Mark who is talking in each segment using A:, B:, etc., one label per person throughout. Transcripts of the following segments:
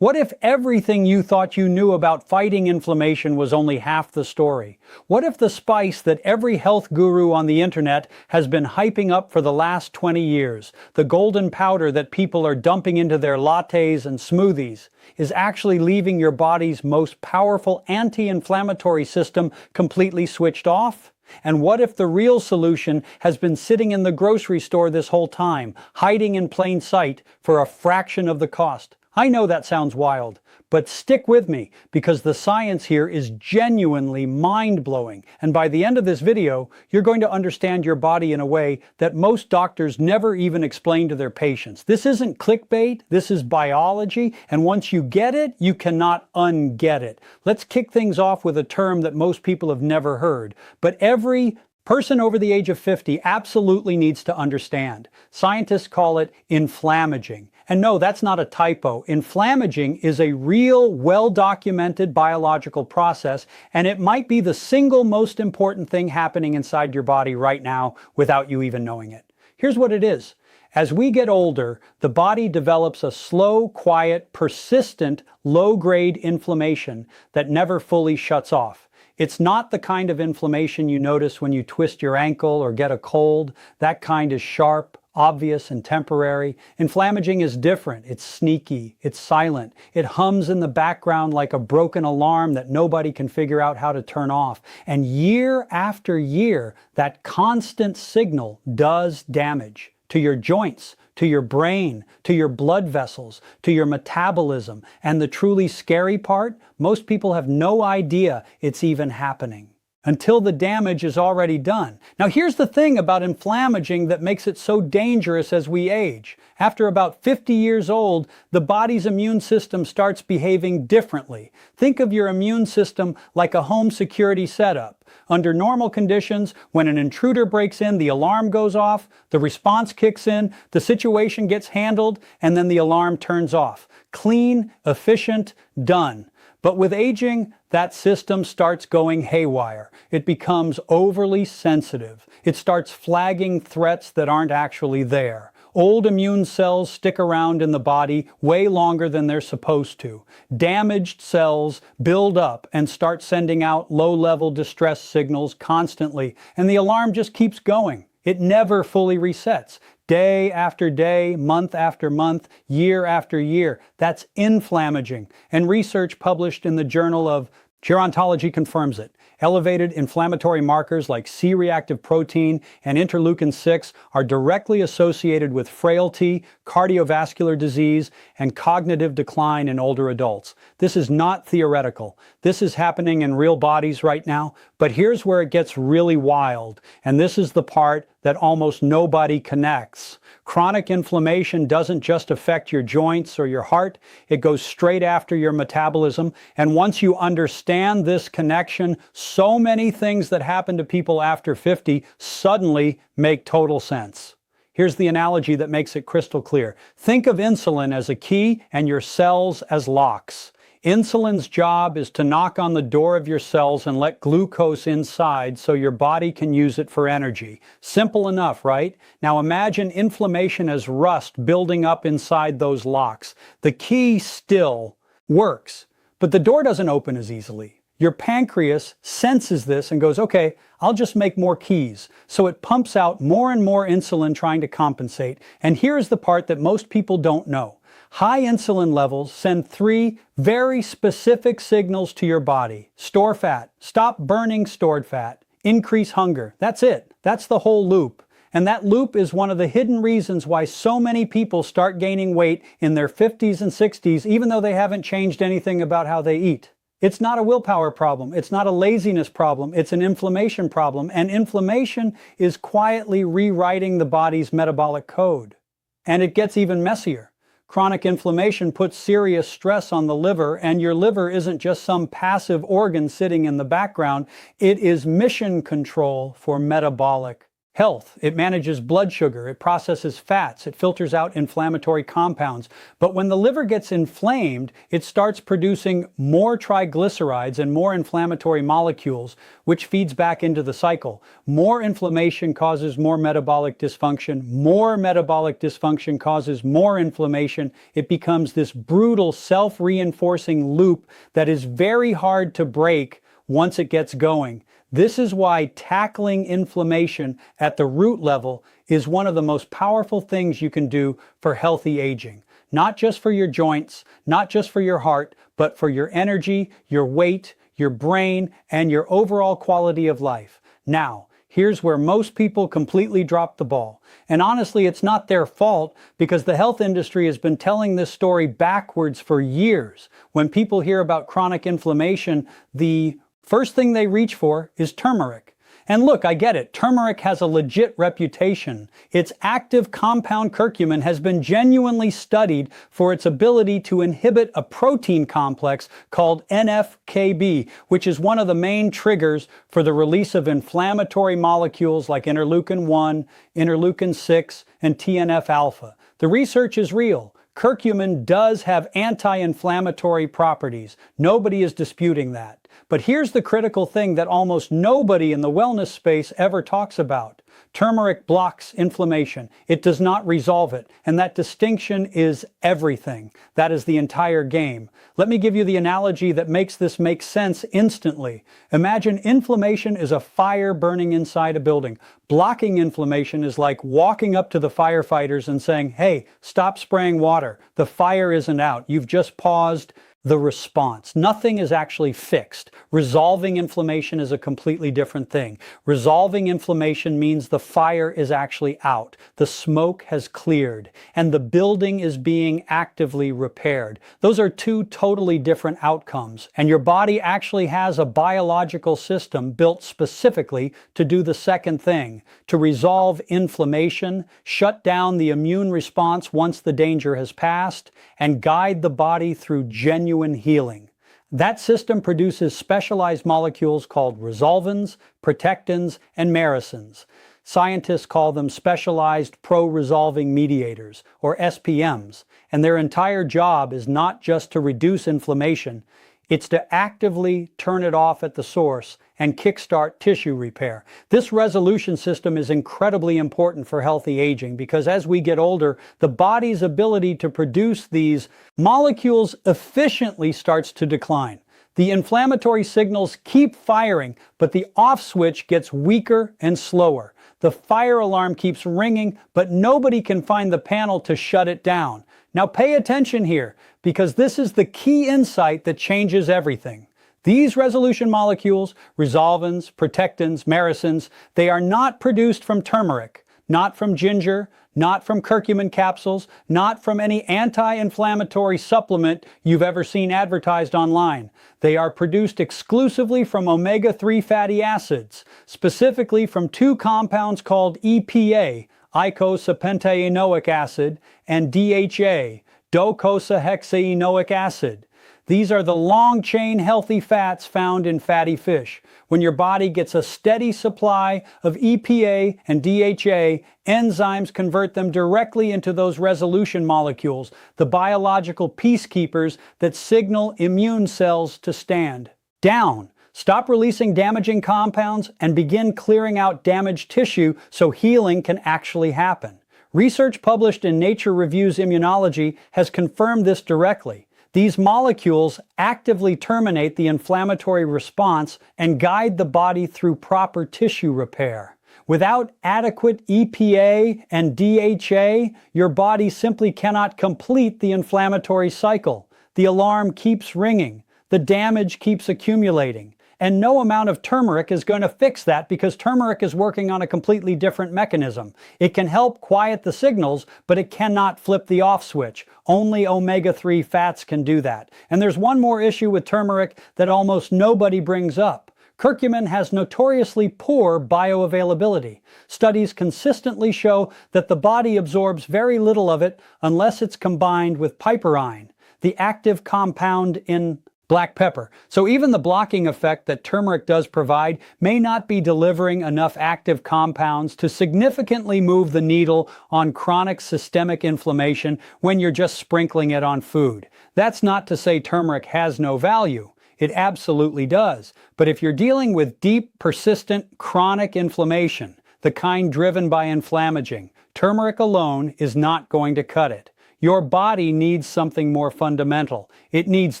A: What if everything you thought you knew about fighting inflammation was only half the story? What if the spice that every health guru on the internet has been hyping up for the last 20 years, the golden powder that people are dumping into their lattes and smoothies, is actually leaving your body's most powerful anti-inflammatory system completely switched off? And what if the real solution has been sitting in the grocery store this whole time, hiding in plain sight for a fraction of the cost? I know that sounds wild, but stick with me because the science here is genuinely mind-blowing. And by the end of this video, you're going to understand your body in a way that most doctors never even explain to their patients. This isn't clickbait, this is biology, and once you get it, you cannot unget it. Let's kick things off with a term that most people have never heard, but every person over the age of 50 absolutely needs to understand. Scientists call it inflammaging. And no, that's not a typo. Inflammaging is a real, well-documented biological process, and it might be the single most important thing happening inside your body right now without you even knowing it. Here's what it is. As we get older, the body develops a slow, quiet, persistent, low-grade inflammation that never fully shuts off. It's not the kind of inflammation you notice when you twist your ankle or get a cold. That kind is sharp, obvious, and temporary. Inflammaging is different. It's sneaky. It's silent. It hums in the background like a broken alarm that nobody can figure out how to turn off. And year after year, that constant signal does damage to your joints, to your brain, to your blood vessels, to your metabolism. And the truly scary part, most people have no idea it's even happening until the damage is already done. Now here's the thing about inflammaging that makes it so dangerous as we age. After about 50 years old, the body's immune system starts behaving differently. Think of your immune system like a home security setup. Under normal conditions, when an intruder breaks in, the alarm goes off, the response kicks in, the situation gets handled, and then the alarm turns off. Clean, efficient, done. But with aging, that system starts going haywire. It becomes overly sensitive. It starts flagging threats that aren't actually there. Old immune cells stick around in the body way longer than they're supposed to. Damaged cells build up and start sending out low-level distress signals constantly, and the alarm just keeps going. It never fully resets. Day after day, month after month, year after year. That's inflammaging. And research published in the Journal of Gerontology confirms it. Elevated inflammatory markers like C-reactive protein and interleukin-6 are directly associated with frailty, cardiovascular disease, and cognitive decline in older adults. This is not theoretical. This is happening in real bodies right now, but here's where it gets really wild, and this is the part that almost nobody connects. Chronic inflammation doesn't just affect your joints or your heart, it goes straight after your metabolism, and once you understand this connection, so many things that happen to people after 50 suddenly make total sense. Here's the analogy that makes it crystal clear. Think of insulin as a key and your cells as locks. Insulin's job is to knock on the door of your cells and let glucose inside so your body can use it for energy. Simple enough, right? Now imagine inflammation as rust building up inside those locks. The key still works, but the door doesn't open as easily. Your pancreas senses this and goes, okay, I'll just make more keys. So it pumps out more and more insulin trying to compensate. And here's the part that most people don't know. High insulin levels send three very specific signals to your body. Store fat, stop burning stored fat, increase hunger. That's it. That's the whole loop. And that loop is one of the hidden reasons why so many people start gaining weight in their 50s and 60s, even though they haven't changed anything about how they eat. It's not a willpower problem. It's not a laziness problem. It's an inflammation problem. And inflammation is quietly rewriting the body's metabolic code. And it gets even messier. Chronic inflammation puts serious stress on the liver, and your liver isn't just some passive organ sitting in the background. It is mission control for metabolic health. It manages blood sugar, it processes fats, it filters out inflammatory compounds. But when the liver gets inflamed, it starts producing more triglycerides and more inflammatory molecules, which feeds back into the cycle. More inflammation causes more metabolic dysfunction. More metabolic dysfunction causes more inflammation. It becomes this brutal self-reinforcing loop that is very hard to break once it gets going. This is why tackling inflammation at the root level is one of the most powerful things you can do for healthy aging. Not just for your joints, not just for your heart, but for your energy, your weight, your brain, and your overall quality of life. Now, here's where most people completely drop the ball. And honestly, it's not their fault because the health industry has been telling this story backwards for years. When people hear about chronic inflammation, the first thing they reach for is turmeric. And look, I get it. Turmeric has a legit reputation. Its active compound curcumin has been genuinely studied for its ability to inhibit a protein complex called NF-κB, which is one of the main triggers for the release of inflammatory molecules like interleukin-1, interleukin-6, and TNF-alpha. The research is real. Curcumin does have anti-inflammatory properties. Nobody is disputing that. But here's the critical thing that almost nobody in the wellness space ever talks about. Turmeric blocks inflammation. It does not resolve it. And that distinction is everything. That is the entire game. Let me give you the analogy that makes this make sense instantly. Imagine inflammation is a fire burning inside a building. Blocking inflammation is like walking up to the firefighters and saying, hey, stop spraying water. The fire isn't out. You've just paused the response. Nothing is actually fixed. Resolving inflammation is a completely different thing. Resolving inflammation means the fire is actually out. The smoke has cleared and the building is being actively repaired. Those are two totally different outcomes. And your body actually has a biological system built specifically to do the second thing, to resolve inflammation, shut down the immune response once the danger has passed, and guide the body through genuine healing. That system produces specialized molecules called resolvins, protectins, and maricins. Scientists call them specialized pro-resolving mediators, or SPMs, and their entire job is not just to reduce inflammation, it's to actively turn it off at the source and kickstart tissue repair. This resolution system is incredibly important for healthy aging because as we get older, the body's ability to produce these molecules efficiently starts to decline. The inflammatory signals keep firing, but the off switch gets weaker and slower. The fire alarm keeps ringing, but nobody can find the panel to shut it down. Now pay attention here, because this is the key insight that changes everything. These resolution molecules, resolvins, protectins, maricins, they are not produced from turmeric, not from ginger, not from curcumin capsules, not from any anti-inflammatory supplement you've ever seen advertised online. They are produced exclusively from omega-3 fatty acids, specifically from two compounds called EPA, eicosapentaenoic acid, and DHA, docosahexaenoic acid. These are the long-chain healthy fats found in fatty fish. When your body gets a steady supply of EPA and DHA, enzymes convert them directly into those resolution molecules, the biological peacekeepers that signal immune cells to stand down. Stop releasing damaging compounds and begin clearing out damaged tissue so healing can actually happen. Research published in Nature Reviews Immunology has confirmed this directly. These molecules actively terminate the inflammatory response and guide the body through proper tissue repair. Without adequate EPA and DHA, your body simply cannot complete the inflammatory cycle. The alarm keeps ringing. The damage keeps accumulating. And no amount of turmeric is going to fix that because turmeric is working on a completely different mechanism. It can help quiet the signals, but it cannot flip the off switch. Only omega-3 fats can do that. And there's one more issue with turmeric that almost nobody brings up. Curcumin has notoriously poor bioavailability. Studies consistently show that the body absorbs very little of it unless it's combined with piperine, the active compound in Black pepper. So even the blocking effect that turmeric does provide may not be delivering enough active compounds to significantly move the needle on chronic systemic inflammation when you're just sprinkling it on food. That's not to say turmeric has no value. It absolutely does. But if you're dealing with deep, persistent, chronic inflammation, the kind driven by inflammaging, turmeric alone is not going to cut it. Your body needs something more fundamental. It needs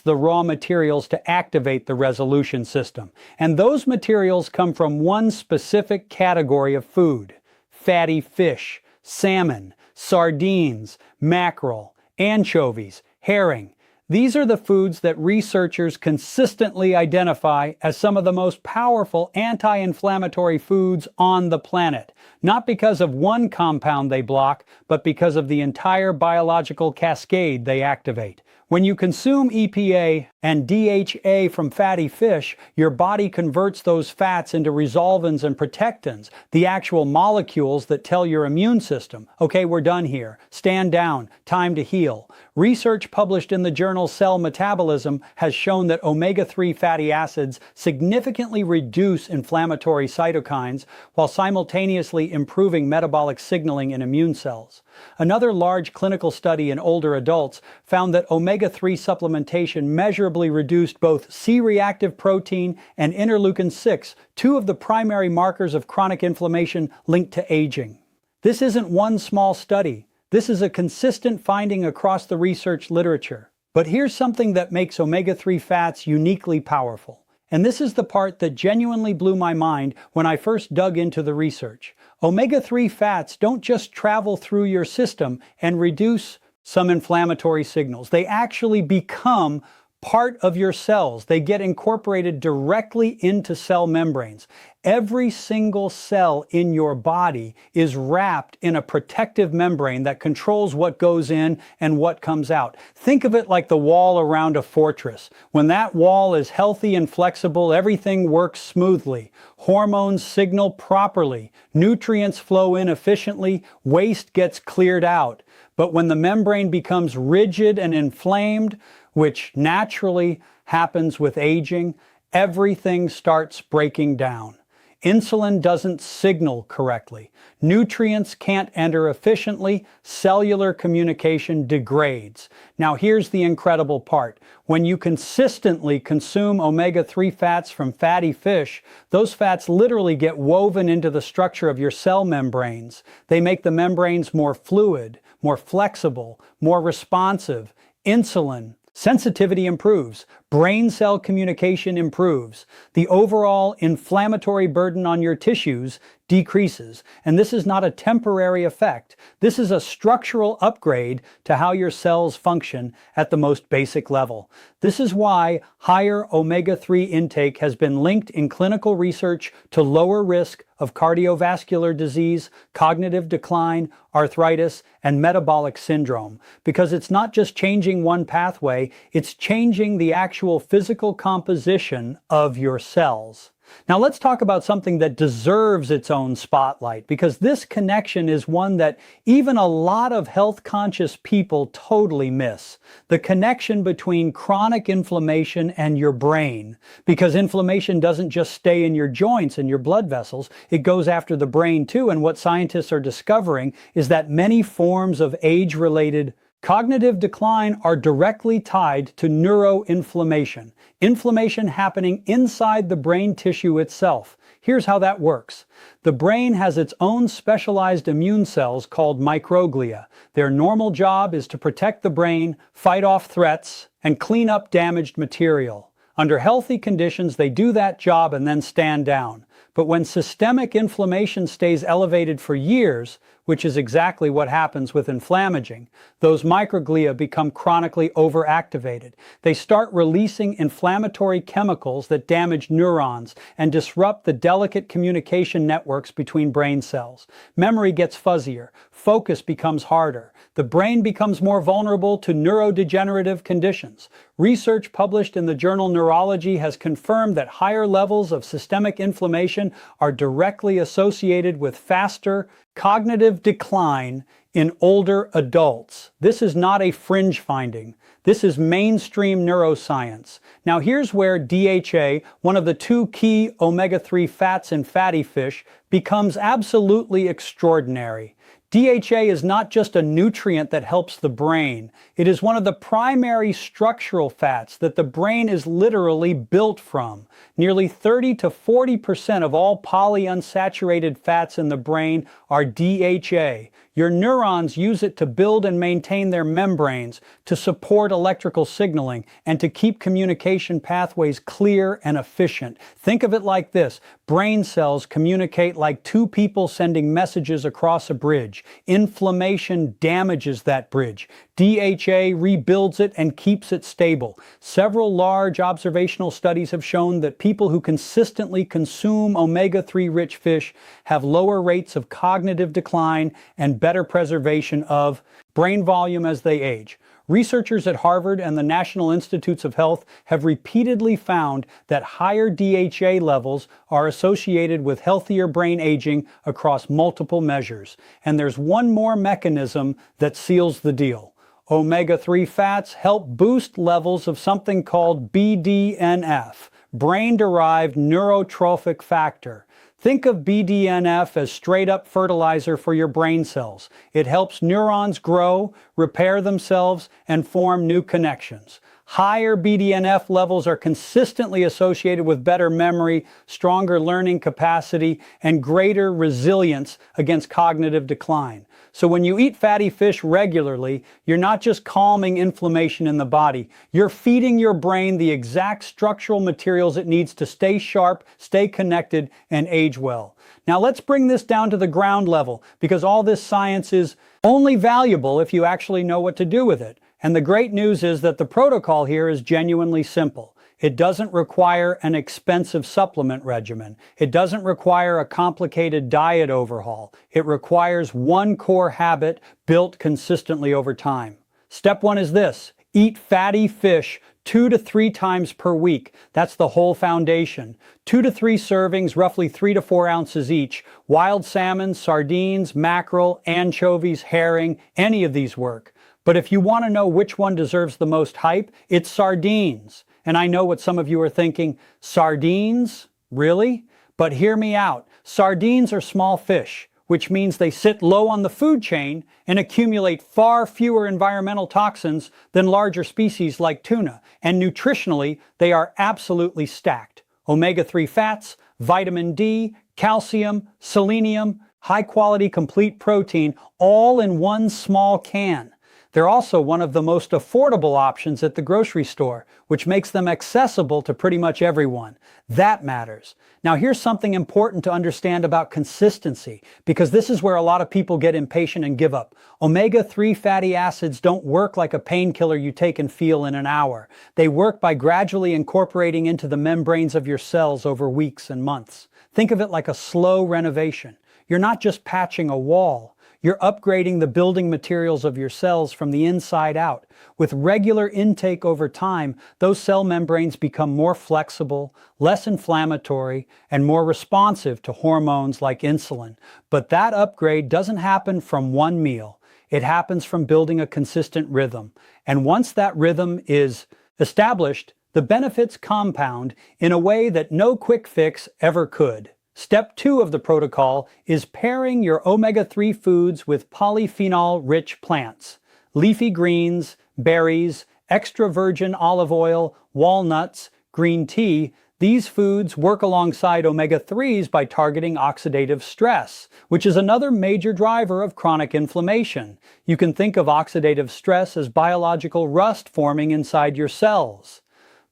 A: the raw materials to activate the resolution system. And those materials come from one specific category of food: fatty fish, salmon, sardines, mackerel, anchovies, herring. These are the foods that researchers consistently identify as some of the most powerful anti-inflammatory foods on the planet, not because of one compound they block, but because of the entire biological cascade they activate. When you consume EPA and DHA from fatty fish, your body converts those fats into resolvins and protectins, the actual molecules that tell your immune system, okay, we're done here, stand down, time to heal. Research published in the journal Cell Metabolism has shown that omega-3 fatty acids significantly reduce inflammatory cytokines while simultaneously improving metabolic signaling in immune cells. Another large clinical study in older adults found that omega-3 supplementation measurably reduced both C-reactive protein and interleukin-6, two of the primary markers of chronic inflammation linked to aging. This isn't one small study. This is a consistent finding across the research literature. But here's something that makes omega-3 fats uniquely powerful. And this is the part that genuinely blew my mind when I first dug into the research. Omega-3 fats don't just travel through your system and reduce some inflammatory signals. They actually become part of your cells. They get incorporated directly into cell membranes. Every single cell in your body is wrapped in a protective membrane that controls what goes in and what comes out. Think of it like the wall around a fortress. When that wall is healthy and flexible, everything works smoothly. Hormones signal properly. Nutrients flow in efficiently. Waste gets cleared out. But when the membrane becomes rigid and inflamed, which naturally happens with aging, everything starts breaking down. Insulin doesn't signal correctly. Nutrients can't enter efficiently. Cellular communication degrades. Now here's the incredible part. When you consistently consume omega-3 fats from fatty fish, those fats literally get woven into the structure of your cell membranes. They make the membranes more fluid, more flexible, more responsive. Insulin sensitivity improves, brain cell communication improves, the overall inflammatory burden on your tissues decreases. And this is not a temporary effect. This is a structural upgrade to how your cells function at the most basic level. This is why higher omega-3 intake has been linked in clinical research to lower risk of cardiovascular disease, cognitive decline, arthritis, and metabolic syndrome. Because it's not just changing one pathway, it's changing the actual physical composition of your cells. Now let's talk about something that deserves its own spotlight, because this connection is one that even a lot of health-conscious people totally miss. The connection between chronic inflammation and your brain. Because inflammation doesn't just stay in your joints and your blood vessels, it goes after the brain too, and what scientists are discovering is that many forms of age-related cognitive decline are directly tied to neuroinflammation, inflammation happening inside the brain tissue itself. Here's how that works. The brain has its own specialized immune cells called microglia. Their normal job is to protect the brain, fight off threats, and clean up damaged material. Under healthy conditions, they do that job and then stand down. But when systemic inflammation stays elevated for years, which is exactly what happens with inflammaging, those microglia become chronically overactivated. They start releasing inflammatory chemicals that damage neurons and disrupt the delicate communication networks between brain cells. Memory gets fuzzier, focus becomes harder. The brain becomes more vulnerable to neurodegenerative conditions. Research published in the journal Neurology has confirmed that higher levels of systemic inflammation are directly associated with faster cognitive decline in older adults. This is not a fringe finding. This is mainstream neuroscience. Now here's where DHA, one of the two key omega-3 fats in fatty fish, becomes absolutely extraordinary. DHA is not just a nutrient that helps the brain. It is one of the primary structural fats that the brain is literally built from. Nearly 30 to 40% of all polyunsaturated fats in the brain are DHA. Your neurons use it to build and maintain their membranes, to support electrical signaling, and to keep communication pathways clear and efficient. Think of it like this. Brain cells communicate like two people sending messages across a bridge. Inflammation damages that bridge. DHA rebuilds it and keeps it stable. Several large observational studies have shown that people who consistently consume omega-3 rich fish have lower rates of cognitive decline and better preservation of brain volume as they age. Researchers at Harvard and the National Institutes of Health have repeatedly found that higher DHA levels are associated with healthier brain aging across multiple measures. And there's one more mechanism that seals the deal. Omega-3 fats help boost levels of something called BDNF, brain-derived neurotrophic factor. Think of BDNF as straight-up fertilizer for your brain cells. It helps neurons grow, repair themselves, and form new connections. Higher BDNF levels are consistently associated with better memory, stronger learning capacity, and greater resilience against cognitive decline. So when you eat fatty fish regularly, you're not just calming inflammation in the body, you're feeding your brain the exact structural materials it needs to stay sharp, stay connected, and age well. Now let's bring this down to the ground level, because all this science is only valuable if you actually know what to do with it. And the great news is that the protocol here is genuinely simple. It doesn't require an expensive supplement regimen. It doesn't require a complicated diet overhaul. It requires one core habit built consistently over time. Step 1 is this: eat fatty fish 2 to 3 times per week. That's the whole foundation. 2 to 3 servings, roughly 3 to 4 ounces each. Wild salmon, sardines, mackerel, anchovies, herring, any of these work. But if you want to know which one deserves the most hype, it's sardines. And I know what some of you are thinking, sardines? Really? But hear me out. Sardines are small fish, which means they sit low on the food chain and accumulate far fewer environmental toxins than larger species like tuna. And nutritionally, they are absolutely stacked. Omega-3 fats, vitamin D, calcium, selenium, high-quality complete protein, all in one small can. They're also one of the most affordable options at the grocery store, which makes them accessible to pretty much everyone. That matters. Now here's something important to understand about consistency, because this is where a lot of people get impatient and give up. Omega-3 fatty acids don't work like a painkiller you take and feel in an hour. They work by gradually incorporating into the membranes of your cells over weeks and months. Think of it like a slow renovation. You're not just patching a wall. You're upgrading the building materials of your cells from the inside out. With regular intake over time, those cell membranes become more flexible, less inflammatory, and more responsive to hormones like insulin. But that upgrade doesn't happen from one meal. It happens from building a consistent rhythm. And once that rhythm is established, the benefits compound in a way that no quick fix ever could. Step 2 of the protocol is pairing your omega-3 foods with polyphenol-rich plants. Leafy greens, berries, extra virgin olive oil, walnuts, green tea. These foods work alongside omega-3s by targeting oxidative stress, which is another major driver of chronic inflammation. You can think of oxidative stress as biological rust forming inside your cells.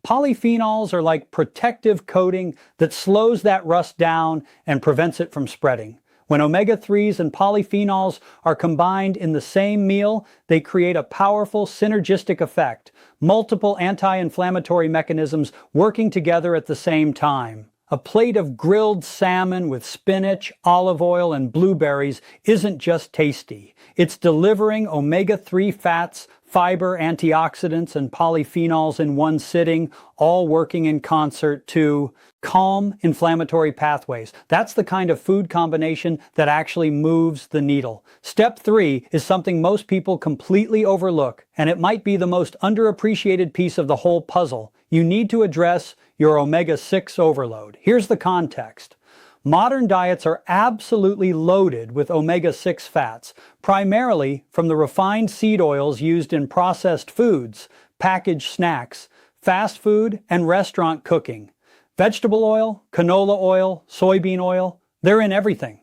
A: Polyphenols are like protective coating that slows that rust down and prevents it from spreading. When omega-3s and polyphenols are combined in the same meal, they create a powerful synergistic effect, multiple anti-inflammatory mechanisms working together at the same time. A plate of grilled salmon with spinach, olive oil, and blueberries isn't just tasty. It's delivering omega-3 fats fiber, antioxidants, and polyphenols in one sitting, all working in concert to calm inflammatory pathways. That's the kind of food combination that actually moves the needle. Step 3 is something most people completely overlook, and it might be the most underappreciated piece of the whole puzzle. You need to address your omega-6 overload. Here's the context. Modern diets are absolutely loaded with omega-6 fats, primarily from the refined seed oils used in processed foods, packaged snacks, fast food, and restaurant cooking. Vegetable oil, canola oil, soybean oil, they're in everything.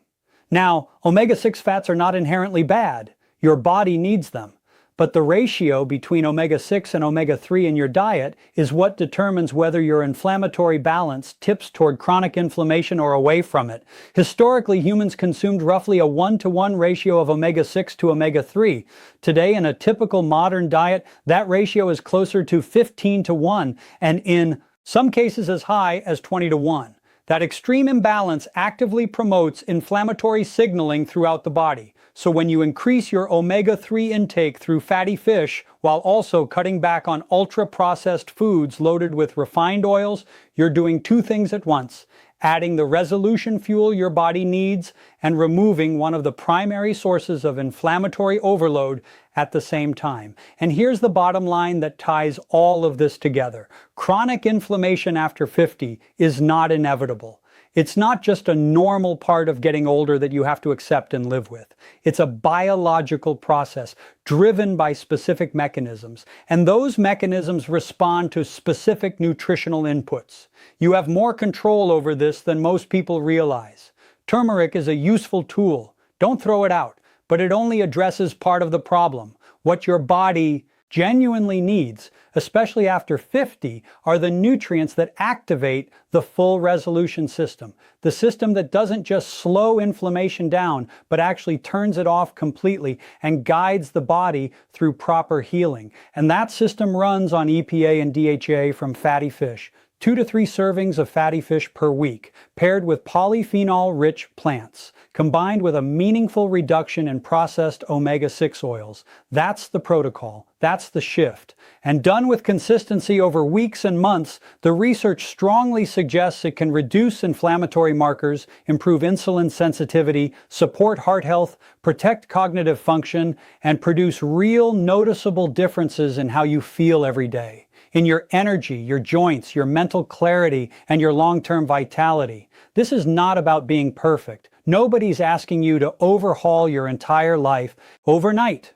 A: Now, omega-6 fats are not inherently bad. Your body needs them. But the ratio between omega-6 and omega-3 in your diet is what determines whether your inflammatory balance tips toward chronic inflammation or away from it. Historically, humans consumed roughly a 1-to-1 ratio of omega-6 to omega-3. Today, in a typical modern diet, that ratio is closer to 15-to-1, and in some cases as high as 20-to-1. That extreme imbalance actively promotes inflammatory signaling throughout the body. So when you increase your omega-3 intake through fatty fish while also cutting back on ultra-processed foods loaded with refined oils, you're doing two things at once: adding the resolution fuel your body needs and removing one of the primary sources of inflammatory overload at the same time. And here's the bottom line that ties all of this together. Chronic inflammation after 50 is not inevitable. It's not just a normal part of getting older that you have to accept and live with. It's a biological process driven by specific mechanisms, and those mechanisms respond to specific nutritional inputs. You have more control over this than most people realize. Turmeric is a useful tool. Don't throw it out, but it only addresses part of the problem. What your body genuinely needs, especially after 50, are the nutrients that activate the full resolution system. The system that doesn't just slow inflammation down, but actually turns it off completely and guides the body through proper healing. And that system runs on EPA and DHA from fatty fish. 2 to 3 servings of fatty fish per week, paired with polyphenol-rich plants, combined with a meaningful reduction in processed omega-6 oils. That's the protocol. That's the shift. And done with consistency over weeks and months, the research strongly suggests it can reduce inflammatory markers, improve insulin sensitivity, support heart health, protect cognitive function, and produce real noticeable differences in how you feel every day. In your energy, your joints, your mental clarity, and your long-term vitality. This is not about being perfect. Nobody's asking you to overhaul your entire life overnight.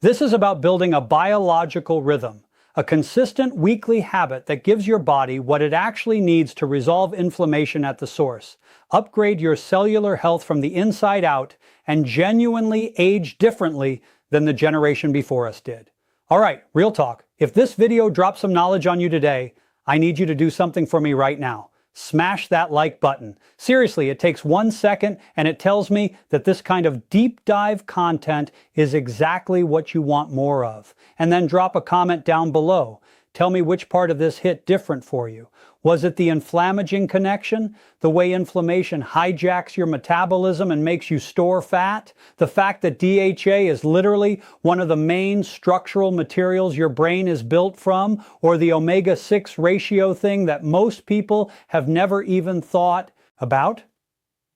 A: This is about building a biological rhythm, a consistent weekly habit that gives your body what it actually needs to resolve inflammation at the source, upgrade your cellular health from the inside out, and genuinely age differently than the generation before us did. All right, real talk. If this video drops some knowledge on you today, I need you to do something for me right now. Smash that like button. Seriously, it takes 1 second and it tells me that this kind of deep dive content is exactly what you want more of. And then drop a comment down below. Tell me which part of this hit different for you. Was it the inflammaging connection? The way inflammation hijacks your metabolism and makes you store fat? The fact that DHA is literally one of the main structural materials your brain is built from? Or the omega-6 ratio thing that most people have never even thought about?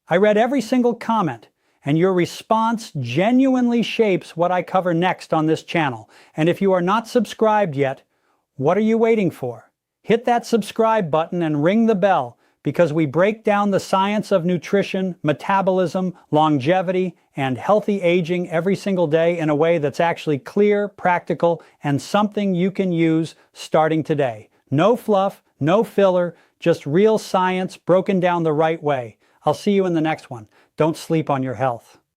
A: I read every single comment, and your response genuinely shapes what I cover next on this channel. And if you are not subscribed yet, what are you waiting for? Hit that subscribe button and ring the bell, because we break down the science of nutrition, metabolism, longevity, and healthy aging every single day in a way that's actually clear, practical, and something you can use starting today. No fluff, no filler, just real science broken down the right way. I'll see you in the next one. Don't sleep on your health.